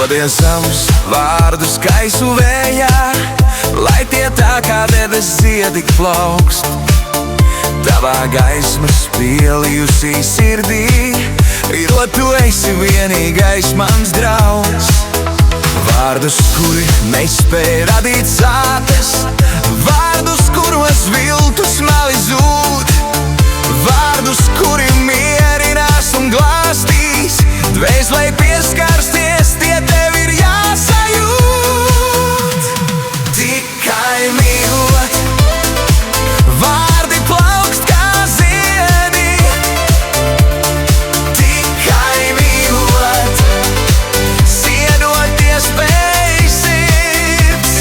Dodies savus vārdus gaisu vējā, lai tie tā kā debes ziedi plaukst. Tavā gaisma spielījusī sirdī, jo tu esi vienīgais mans draugs. Vārdus, kuri nespēj radīt sāpes, vārdus, kuros viltus meli zūd, vārdus, kuri mierinās un glāstīs, dvēselē pieskarsties, tie tev ir jāsajūt. Tikai mīlot, vārdi plaukst kā ziedi. Tikai mīlot, ziedoties spēj sirds.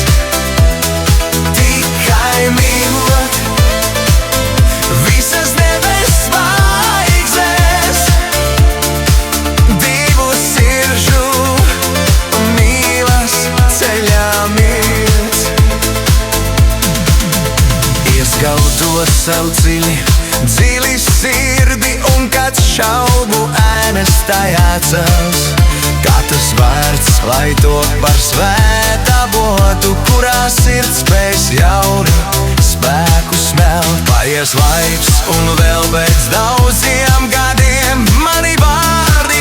Tikai mīlot, visas debes zvaigznes, divu sirdžu mīlas ceļā mirt. Ieskautot savu dziļi sirdi, un kad šaubu ēnas tajā cels, katrs vārds, lai top par svētā botu, kurā sirds spēs jaunu spēku smelt. Paies laiks, un vēl pēc daudziem gadiem mani vārdi